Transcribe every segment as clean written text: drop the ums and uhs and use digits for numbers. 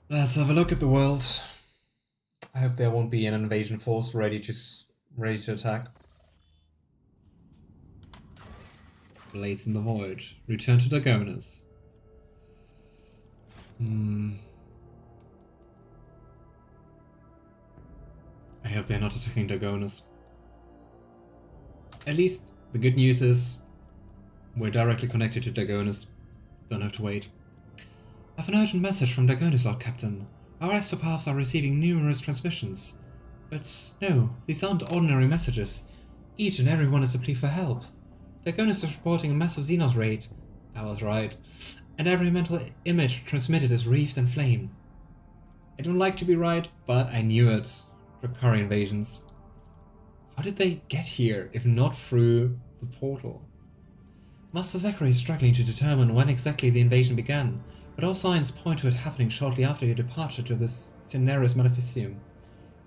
Let's have a look at the world. I hope there won't be an invasion force ready to attack. Blades in the Void. Return to Dargonus. I hope they're not attacking Dargonus. At least the good news is we're directly connected to Dargonus. Don't have to wait. I have an urgent message from Dargonus, Lord Captain. Our astropaths are receiving numerous transmissions. But no, these aren't ordinary messages. Each and every one is a plea for help. Dargonus is reporting a massive Xenos raid. I was right. And every mental image transmitted is wreathed in flame. I don't like to be right, but I knew it. Recurring invasions. How did they get here, if not through the portal? Master Zachary is struggling to determine when exactly the invasion began, but all signs point to it happening shortly after your departure to this Cinerus Maleficium.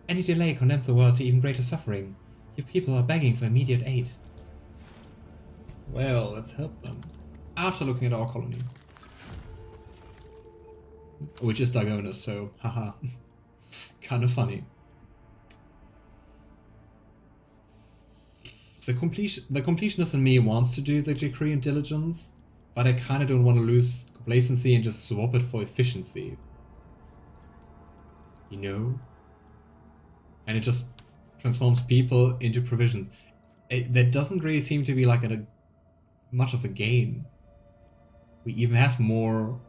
Any delay condemns the world to even greater suffering. Your people are begging for immediate aid. Well, let's help them. After looking at our colony. Which is Dargonus, so haha. Kind of funny. The completionist in me wants to do the decree and diligence, but I kind of don't want to lose complacency and just swap it for efficiency. You know? And it just transforms people into provisions. That doesn't really seem to be like much of a gain. We even have more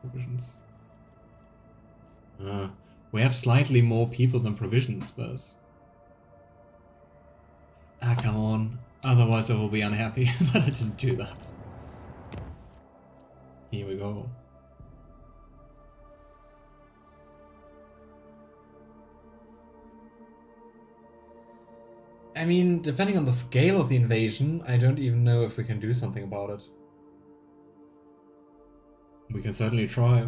provisions. We have slightly more people than provisions, but... Ah, come on. Otherwise I will be unhappy that I didn't do that. Here we go. I mean, depending on the scale of the invasion, I don't even know if we can do something about it. We can certainly try.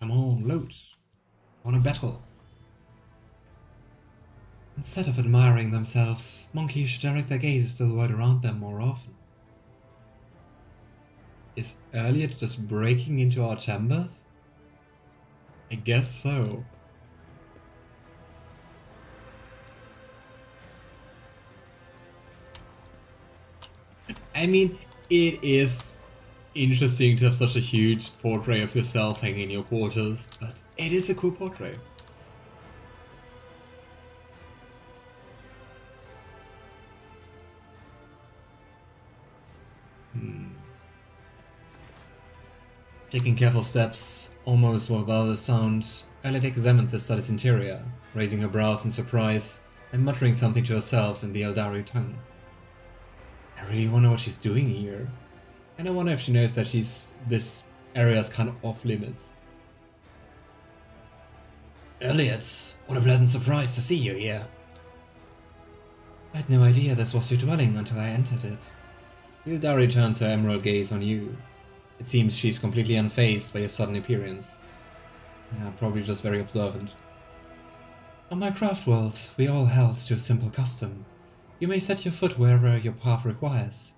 Come on, load. I want a battle. Instead of admiring themselves, monkeys should direct their gazes to the world around them more often. Is Yrliet just breaking into our chambers? I guess so. I mean, it is interesting to have such a huge portrait of yourself hanging in your quarters, but it is a cool portrait. Taking careful steps, almost without a sound, Yrliet examined the study's interior, raising her brows in surprise and muttering something to herself in the Aeldari tongue. I really wonder what she's doing here. And I wonder if she knows that this area is kind of off limits. Yrliet, what a pleasant surprise to see you here. I had no idea this was your dwelling until I entered it. Aeldari turns her emerald gaze on you. It seems she's completely unfazed by your sudden appearance. Yeah, probably just very observant. On my craft world, we all held to a simple custom. You may set your foot wherever your path requires.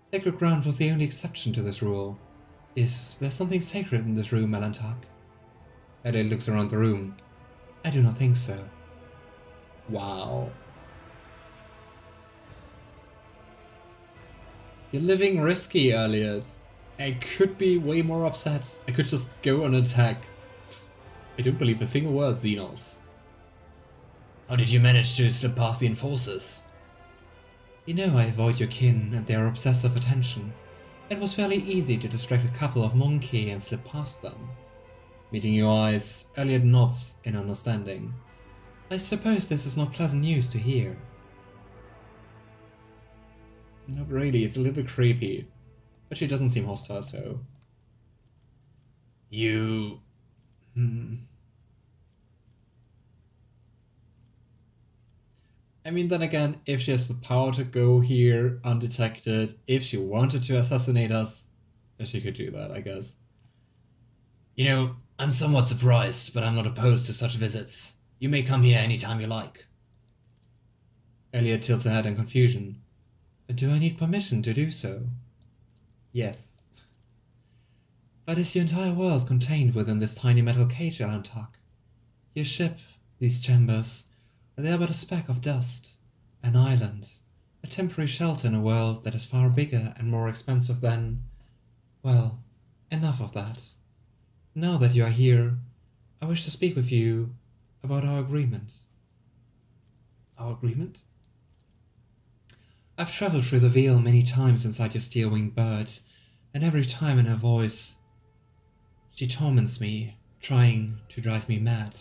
Sacred ground was the only exception to this rule. Is there something sacred in this room, Melantark? Yrliet looks around the room. I do not think so. Wow. You're living risky, Yrliet. I could be way more upset. I could just go on attack. I don't believe a single word, Xenos. How did you manage to slip past the enforcers? You know I avoid your kin and their obsessive attention. It was fairly easy to distract a couple of monkey and slip past them. Meeting your eyes, Yrliet nods in understanding. I suppose this is not pleasant news to hear. Not really, it's a little bit creepy. But she doesn't seem hostile, so... You... I mean, then again, if she has the power to go here undetected, if she wanted to assassinate us, then she could do that, I guess. You know, I'm somewhat surprised, but I'm not opposed to such visits. You may come here any time you like. Yrliet tilts her head in confusion. Do I need permission to do so? Yes. But is your entire world contained within this tiny metal cage, Alantak? Your ship, these chambers, they are but a speck of dust, an island, a temporary shelter in a world that is far bigger and more expensive than... Well, enough of that. Now that you are here, I wish to speak with you about our agreement. Our agreement? I've travelled through the veil many times inside your steel-winged bird, and every time in her voice, she torments me, trying to drive me mad.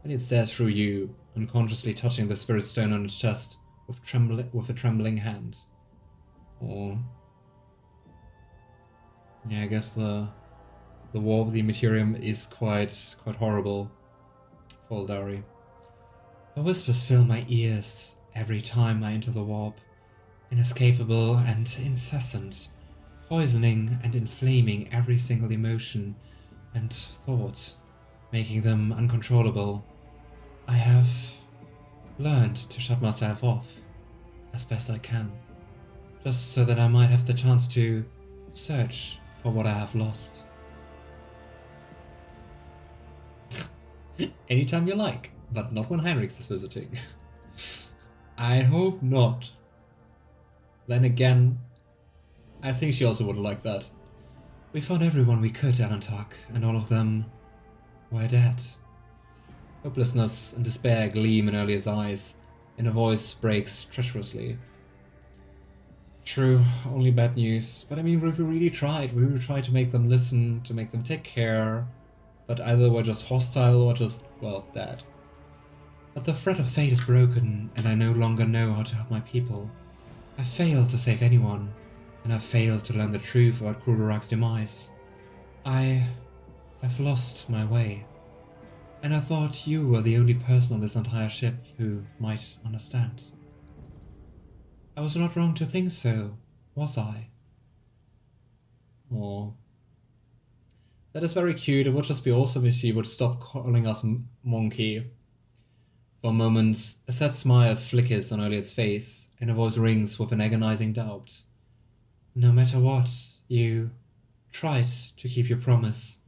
And it stares through you, unconsciously touching the spirit stone on its chest with a trembling hand. Or... yeah, I guess the war with the Imperium is quite horrible for Aeldari. Her whispers fill my ears every time I enter the warp, inescapable and incessant, poisoning and inflaming every single emotion and thought, making them uncontrollable. I have learned to shut myself off as best I can, just so that I might have the chance to search for what I have lost. Anytime you like, but not when Heinrix is visiting. I hope not. Then again, I think she also would like that. We found everyone we could, Alantak, and all of them were dead. Hopelessness and despair gleam in Yrliet's eyes, and her voice breaks treacherously. True, only bad news, but I mean, we really tried. We really tried to make them listen, to make them take care, but either we're just hostile or just, well, dead. But the thread of fate is broken, and I no longer know how to help my people. I failed to save anyone, and I failed to learn the truth about Krudorak's demise. I have lost my way, and I thought you were the only person on this entire ship who might understand. I was not wrong to think so, was I? Oh. That is very cute. It would just be awesome if she would stop calling us monkey. For a moment, a sad smile flickers on Yrliet's face, and her voice rings with an agonizing doubt. No matter what, you tried to keep your promise.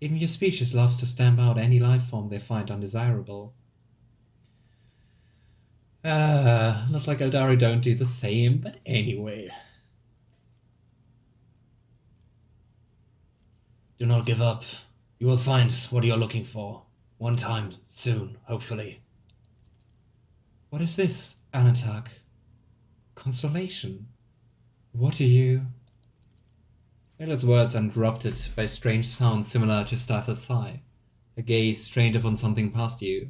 Even your species loves to stamp out any life form they find undesirable. Not like Aeldari don't do the same, but anyway. Do not give up. You will find what you are looking for. One time, soon, hopefully. What is this, Alantak? Consolation? What do you... Yrliet's words are interrupted by a strange sound similar to a stifled sigh. Her gaze strained upon something past you.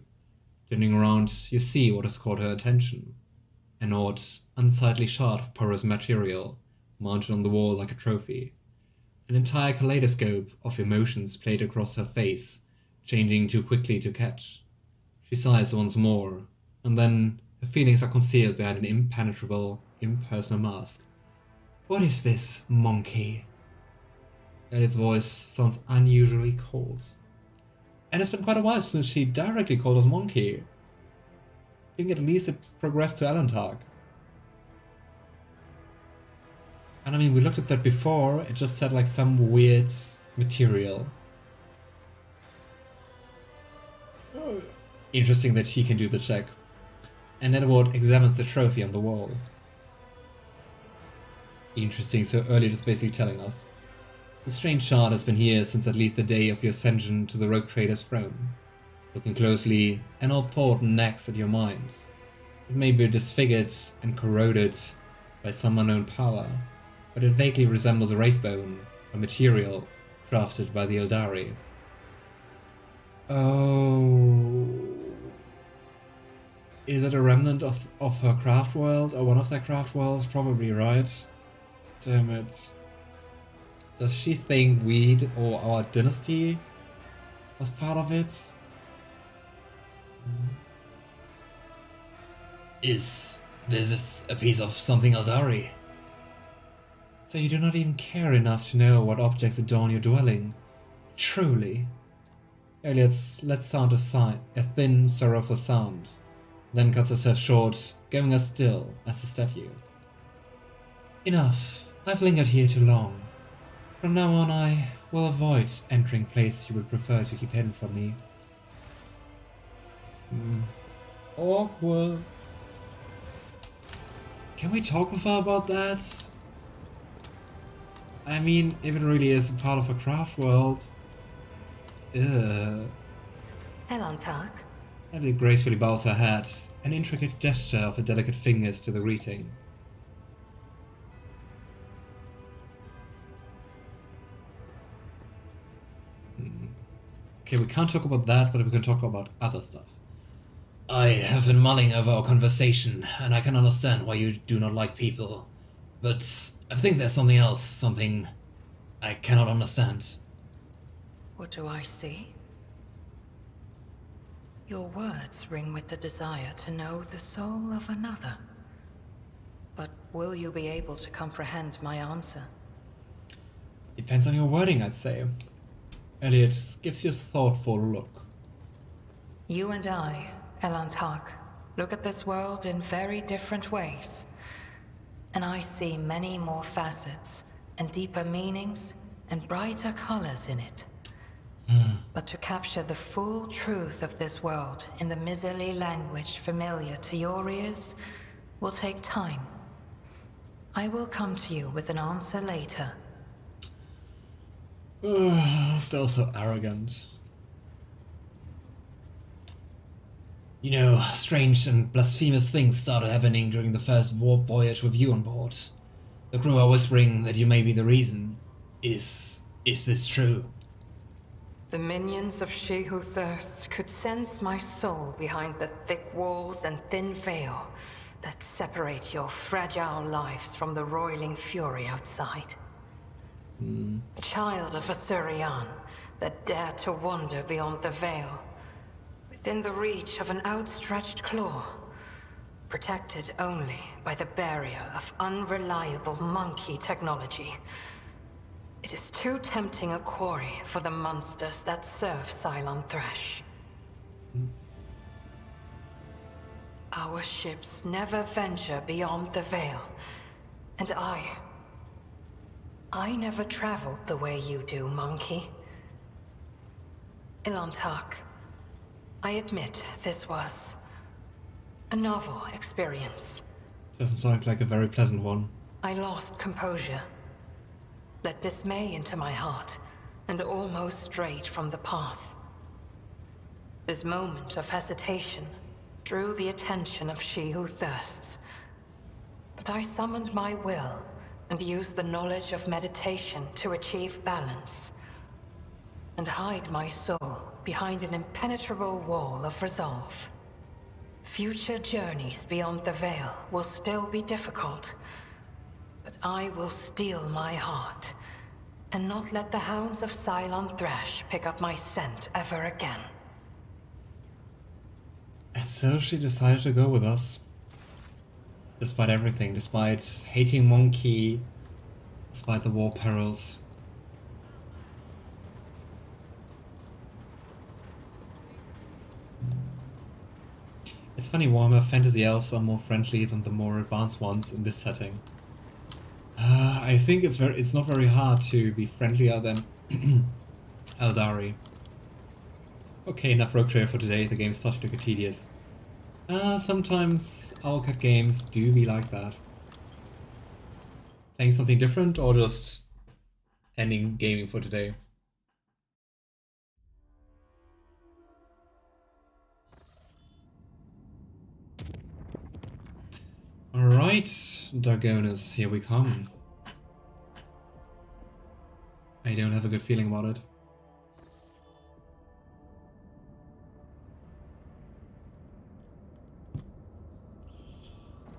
Turning around, you see what has caught her attention. An odd, unsightly shard of porous material, mounted on the wall like a trophy. An entire kaleidoscope of emotions played across her face, changing too quickly to catch. She sighs once more, and then her feelings are concealed behind an impenetrable, impersonal mask. What is this, monkey? Yrliet's voice sounds unusually cold. And it's been quite a while since she directly called us monkey. I think at least it progressed to Alantak. And I mean, we looked at that before, it just said like some weird material. Oh. Interesting that she can do the check. And then Edward examines the trophy on the wall. Interesting, so Yrliet is basically telling us. The strange shard has been here since at least the day of your ascension to the rogue trader's throne. Looking closely, an odd thought nags at your mind. It may be disfigured and corroded by some unknown power, but it vaguely resembles a wraithbone, a material crafted by the Aeldari. Oh... Is it a remnant of her craft world, or one of their craft worlds? Probably, right? Damn it. Does she think we or our dynasty was part of it? Is this a piece of something Aeldari? So you do not even care enough to know what objects adorn your dwelling? Truly, Yrliet lets sound a thin, sorrowful sound, then cuts herself short, going as still as a statue. Enough. I've lingered here too long. From now on I will avoid entering places you would prefer to keep hidden from me. Awkward. Can we talk with her about that? I mean, if it really is a part of a craft world. Elantark? Ellie gracefully bows her head, an intricate gesture of her delicate fingers to the greeting. Okay, we can't talk about that, but we can talk about other stuff. I have been mulling over our conversation, and I can understand why you do not like people. But I think there's something else, something I cannot understand. What do I see? Your words ring with the desire to know the soul of another. But will you be able to comprehend my answer? Depends on your wording, I'd say. Yrliet gives you a thoughtful look. You and I, Elantark, look at this world in very different ways. And I see many more facets, and deeper meanings, and brighter colors in it. But to capture the full truth of this world in the miserly language familiar to your ears will take time. I will come to you with an answer later. Still so arrogant. You know, strange and blasphemous things started happening during the first warp voyage with you on board. The crew are whispering that you may be the reason. Is this true? The minions of She Who Thirsts could sense my soul behind the thick walls and thin veil that separate your fragile lives from the roiling fury outside. A child of Asurian that dared to wander beyond the veil, within the reach of an outstretched claw, protected only by the barrier of unreliable monkey technology. It is too tempting a quarry for the monsters that serve Cylon Thresh. Our ships never venture beyond the veil, and I never traveled the way you do, monkey. Elantark, I admit this was a novel experience. Doesn't sound like a very pleasant one. I lost composure, let dismay into my heart, and almost strayed from the path. This moment of hesitation drew the attention of She Who Thirsts. But I summoned my will and used the knowledge of meditation to achieve balance, and hide my soul behind an impenetrable wall of resolve. Future journeys beyond the veil will still be difficult, but I will steel my heart, and not let the hounds of Cylon Thresh pick up my scent ever again. And so she decided to go with us. Despite everything, despite hating Monkey, despite the war perils. It's funny, Warhammer fantasy elves are more friendly than the more advanced ones in this setting. I think it's not very hard to be friendlier than Aeldari. Okay, enough rogue trader for today, the game's starting to get tedious. Sometimes Owlcat games do be like that. Playing something different or just ending gaming for today? Alright, Dargonus, here we come. I don't have a good feeling about it.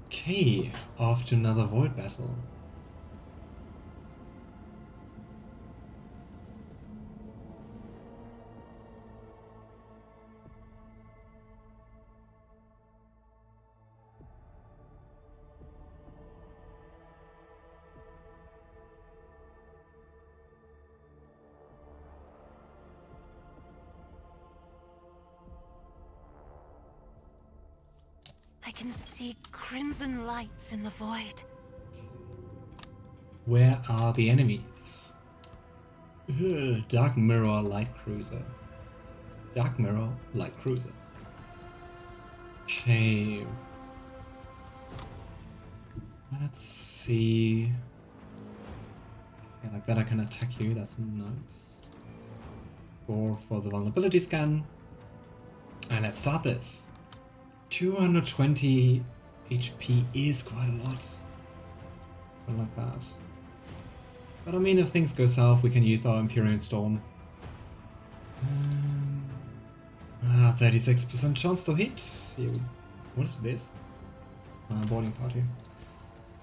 Okay, off to another void battle. can see crimson lights in the void. Where are the enemies? Ugh, Dark Mirror Light Cruiser. Dark Mirror Light Cruiser. Okay. Let's see. Okay, like that I can attack you, that's nice. Go for the vulnerability scan. And let's start this. 220 HP is quite a lot. I like that. But I mean, if things go south, we can use our Imperium Storm. 36% chance to hit. What is this? Boarding party.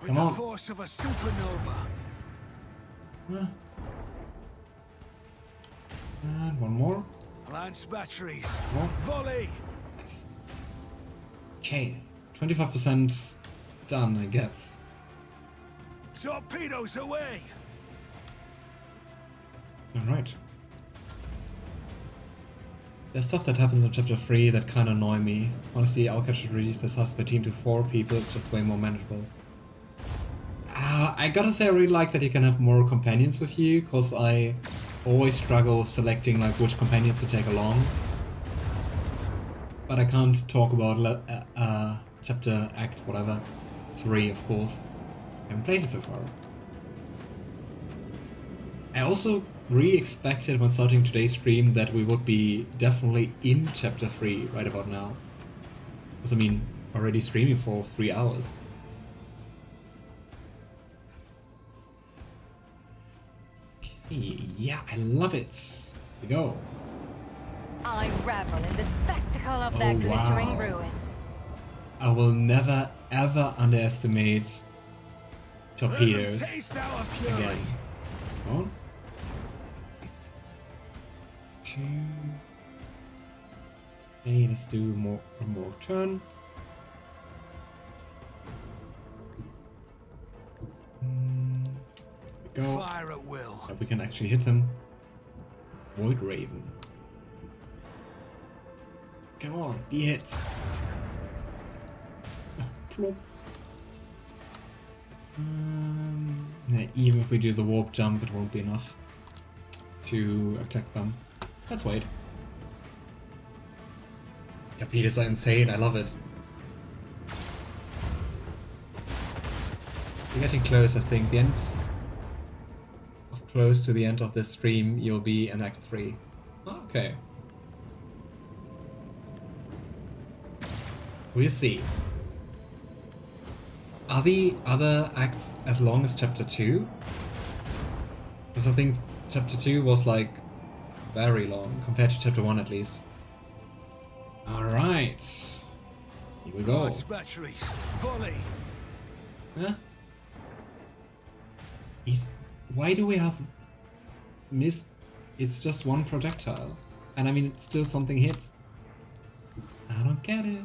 With the force of a supernova. And one more. Lance batteries. More. Volley. Nice. Okay, 25% done, I guess. Torpedoes away. Alright. There's stuff that happens in Chapter 3 that kinda annoy me. Honestly, Alka should reduce the size of the team to 4 people, it's just way more manageable. I gotta say I really like that you can have more companions with you, cause I always struggle with selecting like which companions to take along. But I can't talk about Chapter Act, whatever, 3 of course. I haven't played it so far. I also really expected when starting today's stream that we would be definitely in Chapter 3 right about now. Because I mean, already streaming for 3 hours. Okay, yeah, I love it. Here we go. I revel in the spectacle of their glittering ruin. I will never ever underestimate torpedoes again. Come on. Okay, let's do one more turn. There we go. Fire at will. So we can actually hit him. Void Raven. Come on, be hit. Plop. Yeah, even if we do the warp jump, it won't be enough to attack them. Let's wait. Torpedoes are insane, I love it. We're getting close, I think. The end of close to the end of this stream, you'll be in Act 3. Okay. We'll see. Are the other acts as long as Chapter 2? Because I think Chapter 2 was like very long, compared to Chapter 1 at least. Alright. Here we go. Batteries. Volley. Huh? Why do we have missed? It's just one projectile. And I mean, it's still something hit. I don't get it.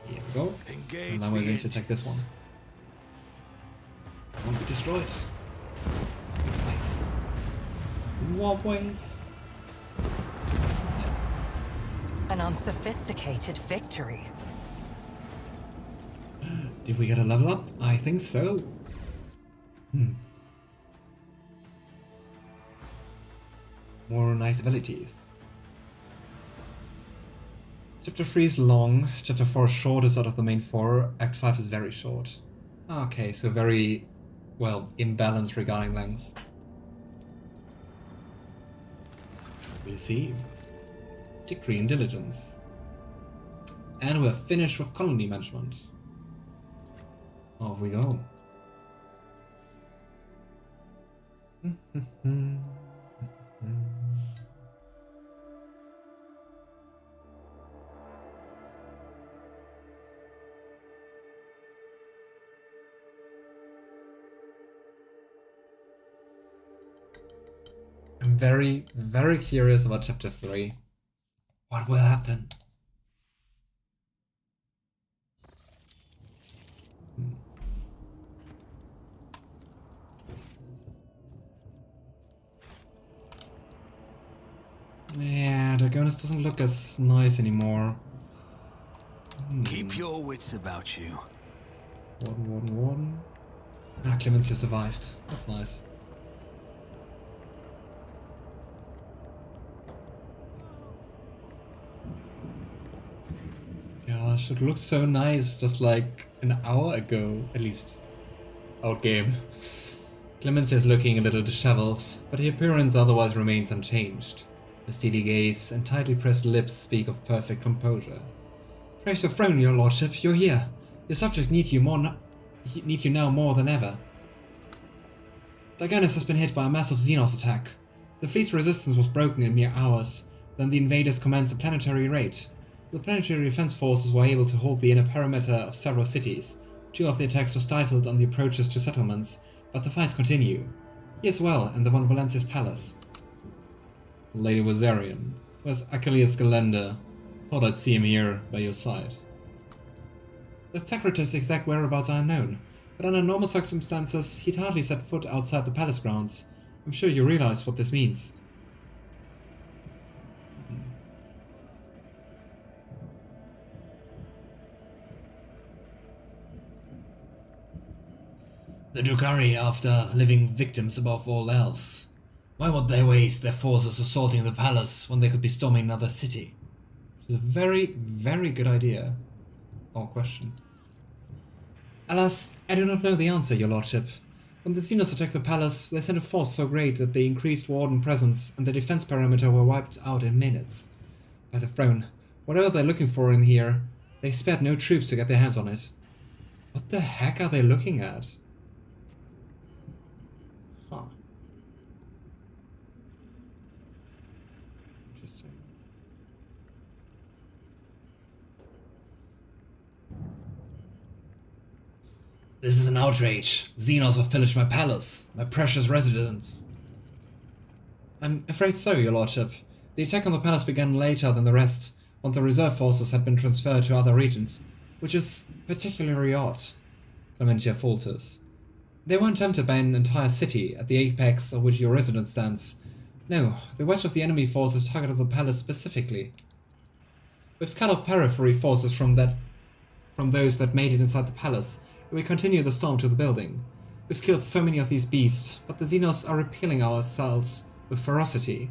Here we go. Engage and now we're going to attack this one. Won't be destroyed. Nice. Warp wave. Yes. An unsophisticated victory. Did we get a level up? I think so. More nice abilities. Chapter 3 is long, Chapter 4 is shortest out of the main 4, Act 5 is very short. Okay, so very, well, imbalanced regarding length. We'll see. Decree and Diligence. And we're finished with colony management. Off we go. I'm very, very curious about Chapter 3. What will happen? Yeah, Dargonus doesn't look as nice anymore. Keep your wits about you. Warden. Ah, Clemencia survived. That's nice. Gosh, it looked so nice just like an hour ago, at least. Out game. Clemencia is looking a little disheveled, but her appearance otherwise remains unchanged. Her steady gaze and tightly pressed lips speak of perfect composure. Praise the throne, your lordship, you're here. Your subjects need you now more than ever. Dargonus has been hit by a massive Xenos attack. The fleet's resistance was broken in mere hours, then the invaders commenced a planetary raid. The planetary defense forces were able to hold the inner perimeter of several cities. 2 of the attacks were stifled on the approaches to settlements, but the fights continue. He as well, in the Von Valencia's palace. Lady Wazarian, where's Achilles Galenda? Thought I'd see him here, by your side. The Secretary's exact whereabouts are unknown, but under normal circumstances, he'd hardly set foot outside the palace grounds. I'm sure you realize what this means. The Drukhari are after living victims above all else. Why would they waste their forces assaulting the palace when they could be storming another city? Which is a very, very good idea. Or question. Alas, I do not know the answer, your lordship. When the Xenos attacked the palace, they sent a force so great that they increased warden presence and the defense perimeter were wiped out in minutes. By the throne, whatever they're looking for in here, they spared no troops to get their hands on it. What the heck are they looking at? Huh. Interesting. This is an outrage. Xenos have pillaged my palace, my precious residence. I'm afraid so, your lordship. The attack on the palace began later than the rest, once the reserve forces had been transferred to other regions, which is particularly odd. Clemencia falters. They weren't tempted by an entire city, at the apex of which your residence stands. No, the wedge of the enemy forces targeted the palace specifically. We've cut off periphery forces from those that made it inside the palace, and we continue the storm to the building. We've killed so many of these beasts, but the Xenos are repelling ourselves with ferocity.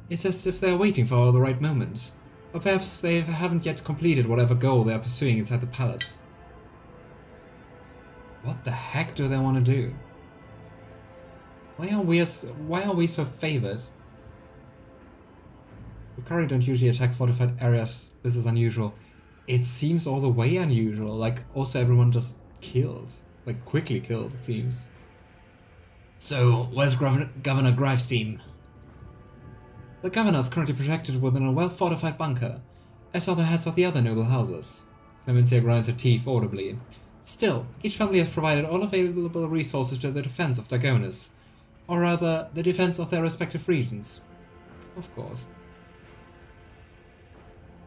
It's as if they're waiting for the right moment. Or perhaps they haven't yet completed whatever goal they are pursuing inside the palace. What the heck do they want to do? Why are we so favored? Drukhari don't usually attack fortified areas. This is unusual. It seems all the way unusual. Like, also everyone just killed. Like, quickly killed, it seems. So, where's Governor Grive's team? The governor is currently protected within a well-fortified bunker, as are the heads of the other noble houses. Clemencia grinds her teeth audibly. Still, each family has provided all available resources to the defense of Dargonus, or rather, the defense of their respective regions. Of course.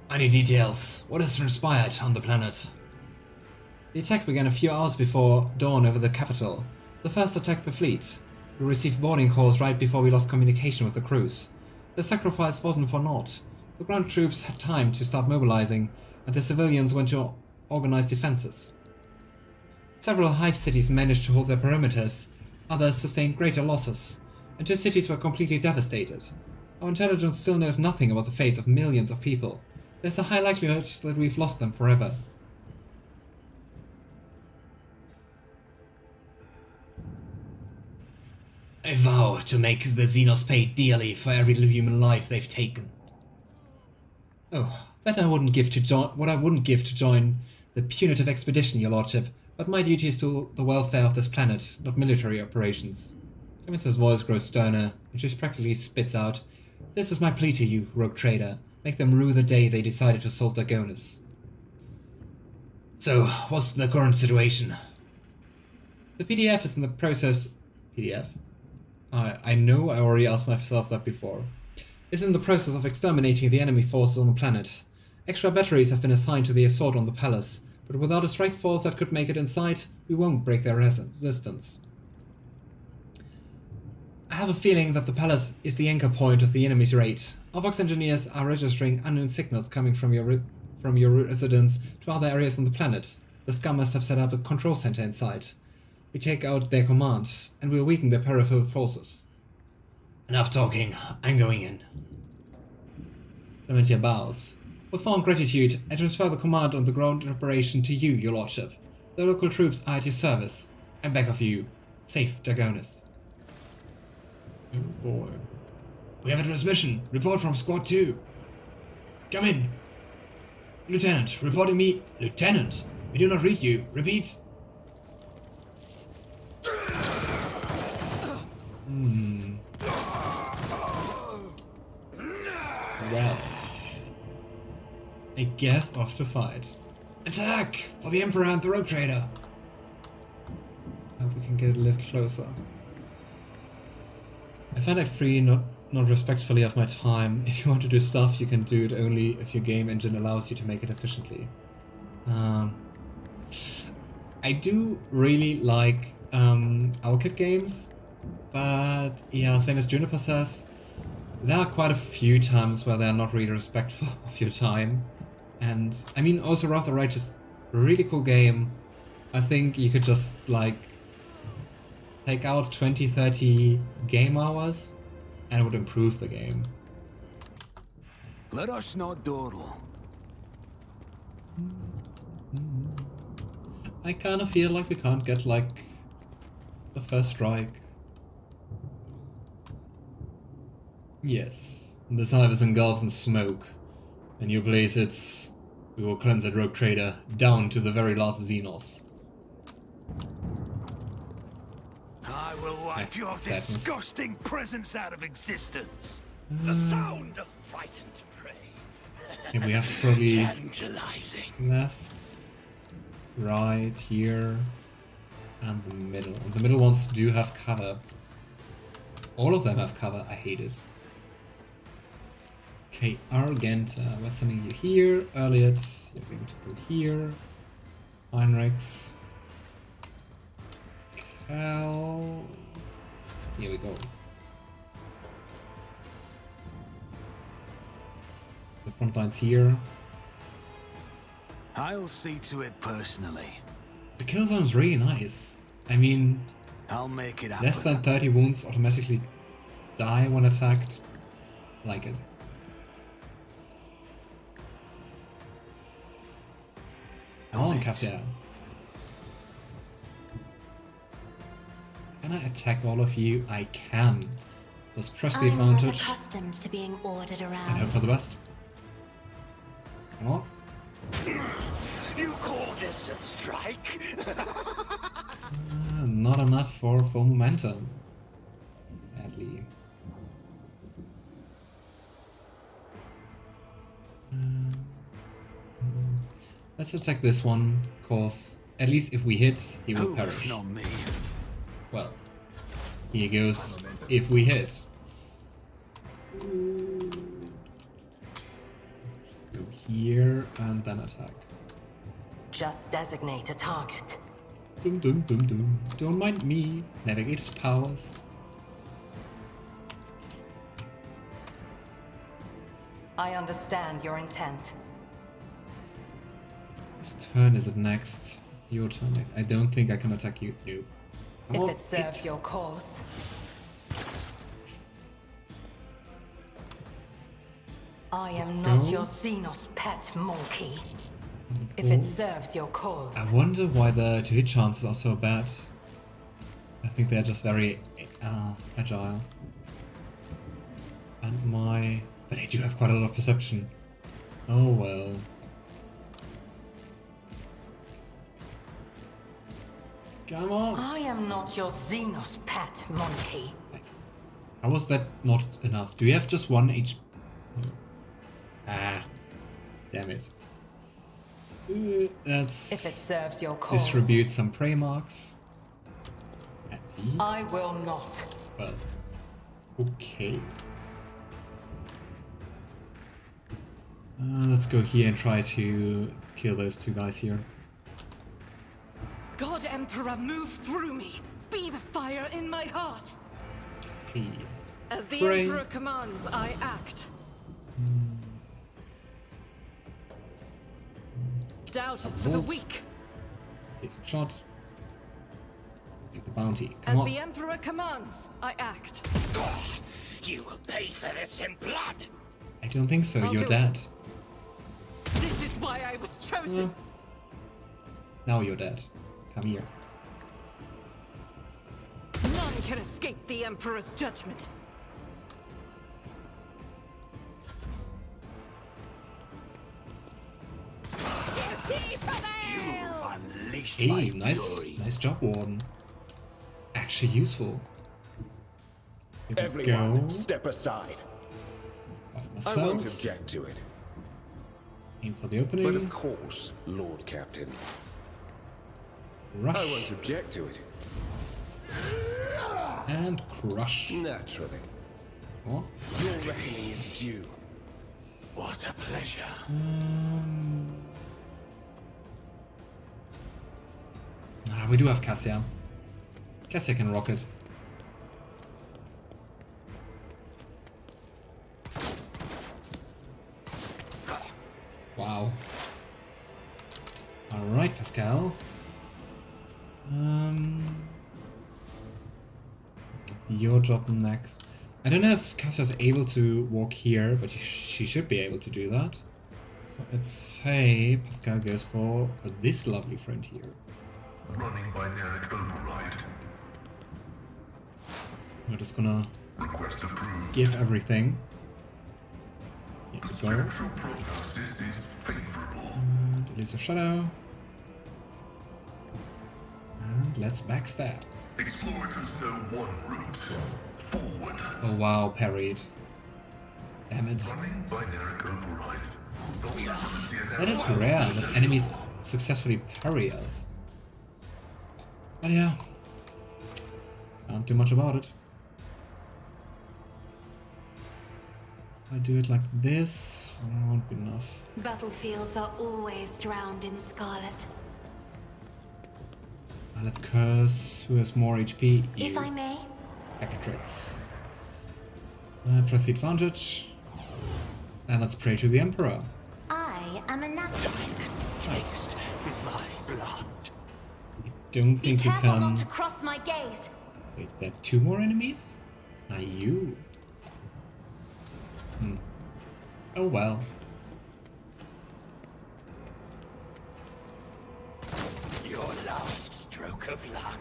I need details. What has transpired on the planet? The attack began a few hours before dawn over the capital. The first attacked the fleet. We received boarding calls right before we lost communication with the crews. The sacrifice wasn't for naught. The ground troops had time to start mobilizing, and the civilians went to organize defenses. Several hive cities managed to hold their perimeters, others sustained greater losses, and 2 cities were completely devastated. Our intelligence still knows nothing about the fates of millions of people. There's a high likelihood that we've lost them forever. I vow to make the Xenos pay dearly for every human life they've taken. Oh, that I wouldn't give to join the punitive expedition, your lordship, but my duty is to the welfare of this planet, not military operations. Clemencia's voice grows sterner, and she practically spits out, "This is my plea to you, rogue trader. Make them rue the day they decided to assault Dargonus." So, what's the current situation? The PDF is in the process... PDF? I know I already asked myself that before. Is in the process of exterminating the enemy forces on the planet. Extra batteries have been assigned to the assault on the palace, but without a strike force that could make it in sight, we won't break their resistance. I have a feeling that the palace is the anchor point of the enemy's raid. Our Vox engineers are registering unknown signals coming from your from your residence to other areas on the planet. The scum must have set up a control center inside. We take out their commands, and we'll weaken their peripheral forces. Enough talking, I'm going in. Clementia bows. With fond gratitude, I transfer the command on the ground operation to you, your lordship. The local troops are at your service. I beg of you, save Dargonus. Oh boy. We have a transmission. Report from Squad 2. Come in. Lieutenant, reporting me. Lieutenant, we do not read you. Repeat. Well, I guess off to fight. Attack! For the Emperor and the Rogue Trader! Hope we can get a little closer. I find Act 3 not respectfully of my time. If you want to do stuff, you can do it only if your game engine allows you to make it efficiently. I do really like Yrliet games, but yeah, same as Juniper says, there are quite a few times where they're not really respectful of your time. And I mean, also Wrath of the Righteous, really cool game. I think you could just like take out 20-30 game hours and it would improve the game. Let us not dawdle. I kind of feel like we can't get like the first strike. Yes, this hive is engulfed in smoke. And you place it, we will cleanse that rogue trader down to the very last Xenos. I will wipe your disgusting presence out of existence. The sound of frightened prey. Okay, we have probably Tantalizing. left, right, here, and the middle. And the middle ones do have cover. All of them have cover, I hate it. Okay, Argenta, we're sending you here. Yrliet, you're going to go here. Heinrix. Cal. Here we go. The front line's here. I'll see to it personally. The kill zone is really nice. I mean, I'll make it happen. less than 30 wounds automatically die when attacked. I like it. Come on, Cassia. Can I attack all of you? I can. Let's press the I'm not advantage accustomed to being ordered and around. hope for the best. Come on. You call this a strike? Not enough for full momentum. Badly. Let's attack this one, cause at least if we hit, he will perish. Not me. Well, here goes if we hit. Just go here and then attack. Just designate a target. Dum dum dum dum. Don't mind me. Navigator's powers. I understand your intent. Whose turn is it next? It's your turn next. I don't think I can attack you. No. If Oh, it serves your cause. I am not Go. your Xenos pet monkey. If it serves your cause. I wonder why the to-hit chances are so bad. I think they're just very agile. And my... But I do have quite a lot of perception. Oh well. Come on! I am not your Xenos pet monkey. Nice. How was that not enough? Do you have just one HP? No. Ah. Damn it. Let's If it serves your cause. distribute some prey marks. And he... I will not. Well, okay. Let's go here and try to kill those two guys here. God Emperor, move through me. Be the fire in my heart. Hey. As the Pray. Emperor commands, I act. Doubt is for the weak. Here's a shot. Take the bounty. Come As on. the Emperor commands, I act. You will pay for this in blood. I don't think so. I'll You're do dead. This is why I was chosen. Now you're dead. Come here. None can escape the Emperor's judgment. Unleash Hey, my nice, fury. nice job, Warden. Actually useful. Here we Everyone, go. step aside. Off I won't myself. object to it. Aim for the opening. But of course, Lord Captain, Rush. I won't object to it. And crush. Naturally. What? Your reckoning is due. What a pleasure. We do have Cassia. Cassia can rock it. Wow. Alright, Pasqal. It's your job next. I don't know if Cassia's able to walk here, but she should be able to do that. So let's say Pasqal goes for this lovely friend here. Running binary override. We're just gonna Request approved. give everything. Here The we go. spiritual prognosis is favorable. And release a shadow. And let's backstab. Explorators know one route. Forward. Oh wow, parried. Damn it. Running binary override. That is rare that enemies successfully parry us. But yeah, can't do much about it. If I do it like this, it won't be enough. Battlefields are always drowned in scarlet. Let's curse who has more HP. You. If I may. Heinrix. Press the advantage. And let's pray to the Emperor. I am a natural. Taste my blood. Don't Be think you careful can. not to cross my gaze. Wait, there are 2 more enemies? Are you? Oh well. Your last stroke of luck.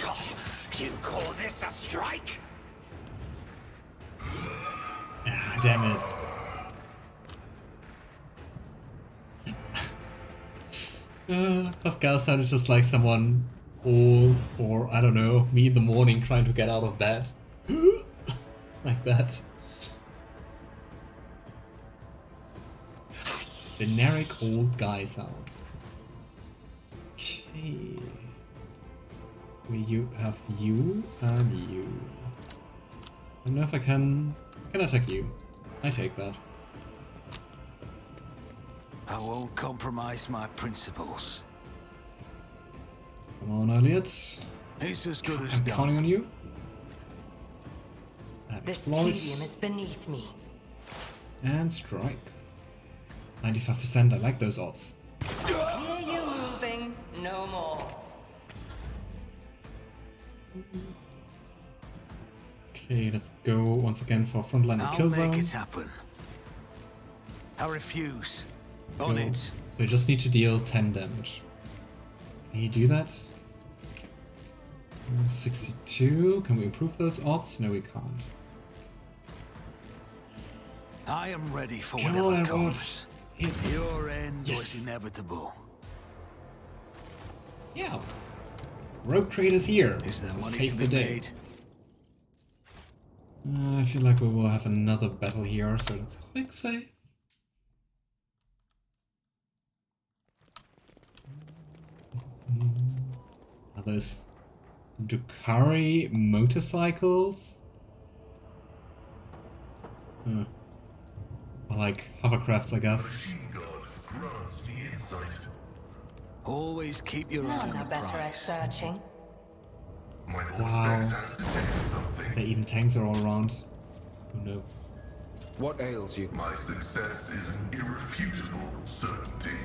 Oh, you call this a strike? Ah, damn it. Pasqal sounded just like someone old, or I don't know, me in the morning trying to get out of bed. Like that. Generic old guy sounds. Okay. So you have you and you. I don't know if I can attack you. I take that. I won't compromise my principles. Come on, Yrliet. It's as good as I'm done. counting on you. And This exploit. tedium is beneath me. And strike. 95%, I like those odds. Hear you moving, no more. Okay, let's go once again for frontline and I'll kill make zone. it happen. I refuse. On Go. it. So we just need to deal 10 damage. Can you do that? 62. Can we improve those odds? No, we can't. I am ready for Come whatever on, comes. Hits. Your end Yes. was inevitable. Yeah. Rogue Trader's here Is there to money save to the be day. made? I feel like we will have another battle here, so let's quick save. Are those Dukari motorcycles? Or like hovercrafts, I guess. Machine guard grants me insight. Always keep your eye None on are the better at prize. searching. My Wow. Auspex has detected something. Even tanks are all around. Oh no. What ails you? My success is an irrefutable certainty.